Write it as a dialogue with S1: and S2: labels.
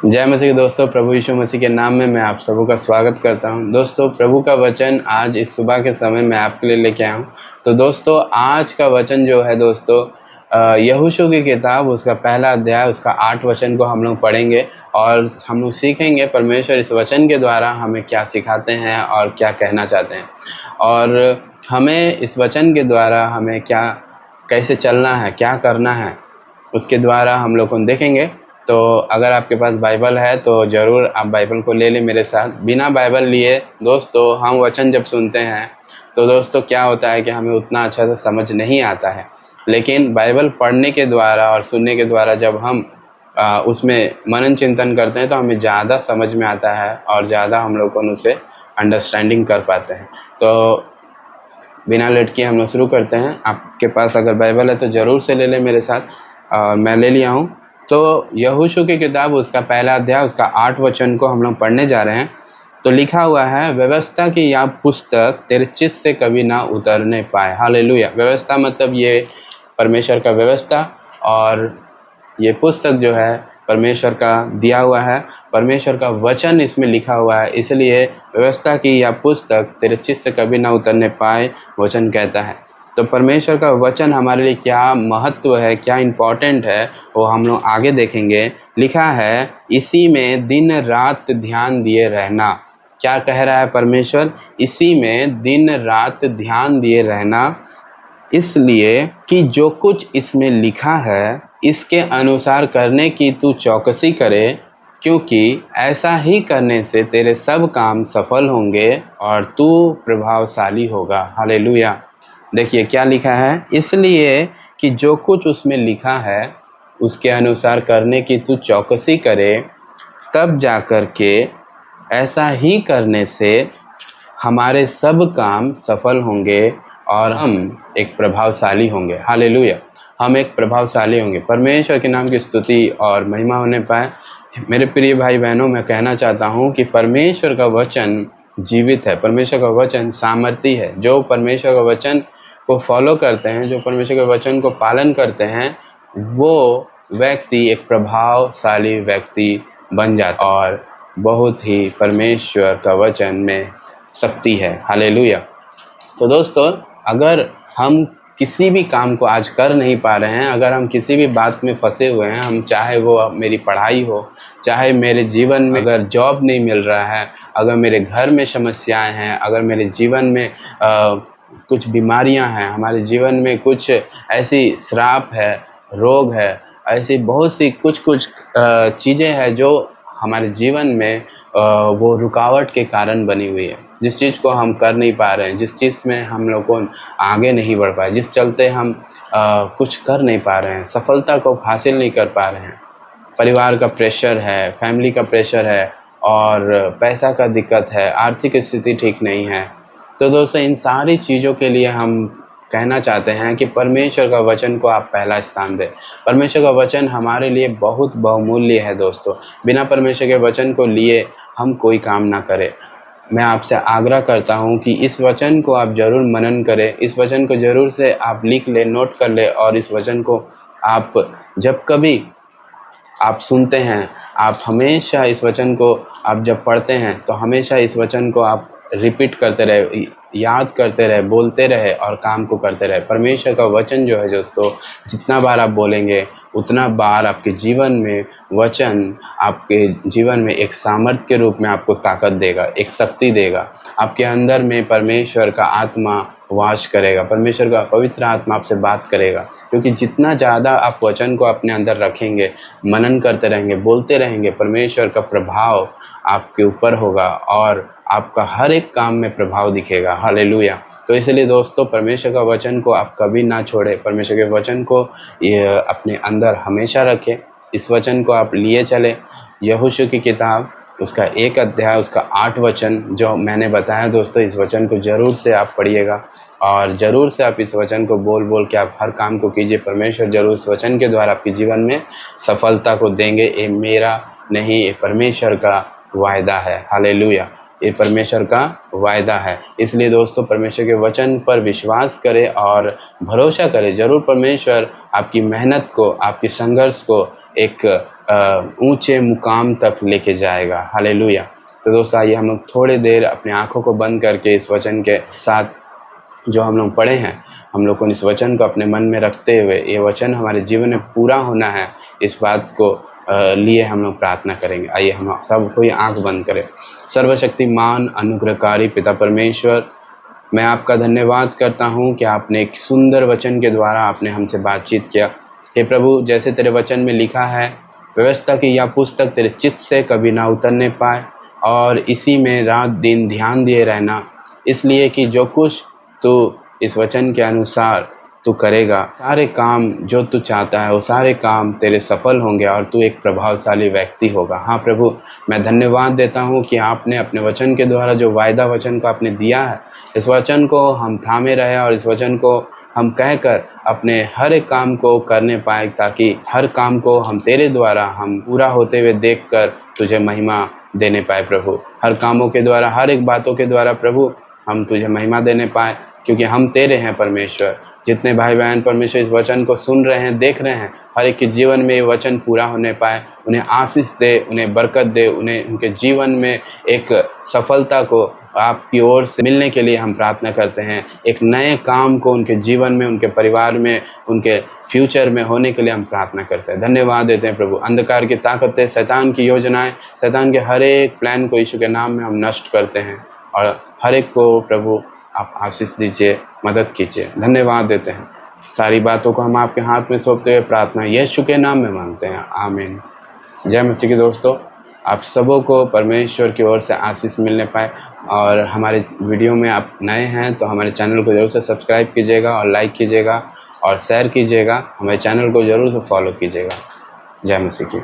S1: जय मसीह दोस्तों, प्रभु यीशु मसीह के नाम में मैं आप सबों का स्वागत करता हूं। दोस्तों, प्रभु का वचन आज इस सुबह के समय मैं आपके लिए लेके आया हूं। तो दोस्तों, आज का वचन जो है दोस्तों, यहोशू की किताब उसका पहला अध्याय उसका 8 वचन को हम लोग पढ़ेंगे और हम लोग सीखेंगे परमेश्वर इस वचन के द्वारा हमें क्या सिखाते हैं और क्या कहना चाहते हैं, और हमें इस वचन के द्वारा हमें क्या कैसे चलना है, क्या करना है, उसके द्वारा हम लोग को देखेंगे। तो अगर आपके पास बाइबल है तो ज़रूर आप बाइबल को ले लें मेरे साथ। बिना बाइबल लिए दोस्तों हम वचन जब सुनते हैं तो दोस्तों क्या होता है कि हमें उतना अच्छा से समझ नहीं आता है, लेकिन बाइबल पढ़ने के द्वारा और सुनने के द्वारा जब हम उसमें मनन चिंतन करते हैं तो हमें ज़्यादा समझ में आता है और ज़्यादा हम लोग को उसे अंडरस्टैंडिंग कर पाते हैं। तो बिना लेट किए हम लोग शुरू करते हैं। आपके पास अगर बाइबल है तो ज़रूर से ले लें मेरे साथ। मैं ले लिया हूँ। तो यहोशू की किताब उसका पहला अध्याय उसका 8 वचन को हम लोग पढ़ने जा रहे हैं। तो लिखा हुआ है, व्यवस्था की यह पुस्तक तेरे चित्त से कभी ना उतरने पाए। हालेलुया। व्यवस्था मतलब ये परमेश्वर का व्यवस्था, और ये पुस्तक जो है परमेश्वर का दिया हुआ है, परमेश्वर का वचन इसमें लिखा हुआ है, इसलिए व्यवस्था की यह पुस्तक तेरे चित्त से कभी ना उतरने पाए वचन कहता है। तो परमेश्वर का वचन हमारे लिए क्या महत्व है, क्या इम्पोर्टेंट है, वो हम लोग आगे देखेंगे। लिखा है, इसी में दिन रात ध्यान दिए रहना। क्या कह रहा है परमेश्वर? इसी में दिन रात ध्यान दिए रहना, इसलिए कि जो कुछ इसमें लिखा है इसके अनुसार करने की तू चौकसी करे, क्योंकि ऐसा ही करने से तेरे सब काम सफल होंगे और तू प्रभावशाली होगा। हालेलुया। देखिए क्या लिखा है, इसलिए कि जो कुछ उसमें लिखा है उसके अनुसार करने की तू चौकसी करे, तब जा कर के ऐसा ही करने से हमारे सब काम सफल होंगे और हम एक प्रभावशाली होंगे। हालेलुया। हम एक प्रभावशाली होंगे। परमेश्वर के नाम की स्तुति और महिमा होने पाए। मेरे प्रिय भाई बहनों, मैं कहना चाहता हूँ कि परमेश्वर का वचन जीवित है, परमेश्वर का वचन सामर्थी है। जो परमेश्वर का वचन को फॉलो करते हैं, जो परमेश्वर के वचन को पालन करते हैं, वो व्यक्ति एक प्रभावशाली व्यक्ति बन जाता है और बहुत ही परमेश्वर का वचन में शक्ति है। हालेलुया। तो दोस्तों, अगर हम किसी भी काम को आज कर नहीं पा रहे हैं, अगर हम किसी भी बात में फंसे हुए हैं, हम चाहे वो मेरी पढ़ाई हो, चाहे मेरे जीवन में अगर जॉब नहीं मिल रहा है, अगर मेरे घर में समस्याएं हैं, अगर मेरे जीवन में कुछ बीमारियां हैं, हमारे जीवन में कुछ ऐसी श्राप है, रोग है, ऐसी बहुत सी कुछ चीज़ें हैं जो हमारे जीवन में वो रुकावट के कारण बनी हुई है। जिस चीज़ को हम कर नहीं पा रहे हैं, जिस चीज़ में हम लोग को आगे नहीं बढ़ पाए, जिस चलते हम कुछ कर नहीं पा रहे हैं, सफलता को हासिल नहीं कर पा रहे हैं, परिवार का प्रेशर है, फैमिली का प्रेशर है, और पैसा का दिक्कत है, आर्थिक स्थिति ठीक नहीं है। तो दोस्तों, इन सारी चीज़ों के लिए हम कहना चाहते हैं कि परमेश्वर का वचन को आप पहला स्थान दें। परमेश्वर का वचन हमारे लिए बहुत बहुमूल्य है दोस्तों। बिना परमेश्वर के वचन को लिए हम कोई काम ना करें। मैं आपसे आग्रह करता हूं कि इस वचन को आप ज़रूर मनन करें, इस वचन को ज़रूर से आप लिख लें, नोट कर लें, और इस वचन को आप जब कभी आप सुनते हैं, आप हमेशा इस वचन को आप जब पढ़ते हैं तो हमेशा इस वचन को आप रिपीट करते रहे, याद करते रहे, बोलते रहे और काम को करते रहे। परमेश्वर का वचन जो है दोस्तों, जितना बार आप बोलेंगे उतना बार आपके जीवन में वचन आपके जीवन में एक सामर्थ्य के रूप में आपको ताकत देगा, एक शक्ति देगा। आपके अंदर में परमेश्वर का आत्मा वास करेगा, परमेश्वर का पवित्र आत्मा आपसे बात करेगा, क्योंकि जितना ज़्यादा आप वचन को अपने अंदर रखेंगे, मनन करते रहेंगे, बोलते रहेंगे, परमेश्वर का प्रभाव आपके ऊपर होगा और आपका हर एक काम में प्रभाव दिखेगा। हालेलुया। तो इसलिए दोस्तों, परमेश्वर का वचन को आप कभी ना छोड़ें, परमेश्वर के वचन को ये अपने अंदर हमेशा रखें, इस वचन को आप लिए चलें। यहोशू की किताब उसका 1 अध्याय उसका 8 वचन जो मैंने बताया दोस्तों, इस वचन को ज़रूर से आप पढ़िएगा और ज़रूर से आप इस वचन को बोल बोल के आप हर काम को कीजिए। परमेश्वर ज़रूर इस वचन के द्वारा आपके जीवन में सफलता को देंगे। ये मेरा नहीं, ये परमेश्वर का वायदा है। हालेलुया। ये परमेश्वर का वायदा है। इसलिए दोस्तों, परमेश्वर के वचन पर विश्वास करें और भरोसा करें। ज़रूर परमेश्वर आपकी मेहनत को, आपकी संघर्ष को एक ऊंचे मुकाम तक लेके जाएगा। हालेलुया। तो दोस्तों आइए हम लोग थोड़ी देर अपनी आंखों को बंद करके इस वचन के साथ जो हम लोग पढ़े हैं, हम लोग को इस वचन को अपने मन में रखते हुए ये वचन हमारे जीवन में पूरा होना है, इस बात को लिए हम लोग प्रार्थना करेंगे। आइए हम सब कोई आंख बंद करें। सर्वशक्तिमान अनुग्रहकारी पिता परमेश्वर, मैं आपका धन्यवाद करता हूँ कि आपने एक सुंदर वचन के द्वारा आपने हमसे बातचीत किया। हे प्रभु, जैसे तेरे वचन में लिखा है, व्यवस्था की यह पुस्तक तेरे चित्त से कभी ना उतरने पाए और इसी में रात दिन ध्यान दिए रहना, इसलिए कि जो कुछ तू इस वचन के अनुसार तू करेगा, सारे काम जो तू चाहता है वो सारे काम तेरे सफल होंगे और तू एक प्रभावशाली व्यक्ति होगा। हाँ प्रभु, मैं धन्यवाद देता हूँ कि आपने अपने वचन के द्वारा जो वायदा वचन को आपने दिया है, इस वचन को हम थामे रहे और इस वचन को हम कहकर अपने हर एक काम को करने पाए, ताकि हर काम को हम तेरे द्वारा हम पूरा होते हुए देखकर तुझे महिमा देने पाए। प्रभु, हर कामों के द्वारा, हर एक बातों के द्वारा प्रभु हम तुझे महिमा देने पाए, क्योंकि हम तेरे हैं परमेश्वर। जितने भाई बहन परमेश्वर इस वचन को सुन रहे हैं, देख रहे हैं, हर एक के जीवन में ये वचन पूरा होने पाए। उन्हें आशीष दे, उन्हें बरकत दे, उन्हें उनके जीवन में एक सफलता को आपकी ओर से मिलने के लिए हम प्रार्थना करते हैं। एक नए काम को उनके जीवन में, उनके परिवार में, उनके फ्यूचर में होने के लिए हम प्रार्थना करते हैं। धन्यवाद देते हैं प्रभु। अंधकार की ताकतें, शैतान की योजनाएं, शैतान के हर एक प्लान को यीशु के नाम में हम नष्ट करते हैं और हर एक को प्रभु आप आशीष दीजिए, मदद कीजिए। धन्यवाद देते हैं। सारी बातों को हम आपके हाथ में सौंपते हुए प्रार्थना यीशु के नाम में मांगते हैं, आमीन। जय मसीह के दोस्तों, आप सबों को परमेश्वर की ओर से आशीष मिलने पाए। और हमारे वीडियो में आप नए हैं तो हमारे चैनल को ज़रूर से सब्सक्राइब कीजिएगा और लाइक कीजिएगा और शेयर कीजिएगा। हमारे चैनल को ज़रूर से फॉलो कीजिएगा। जय मसीह की।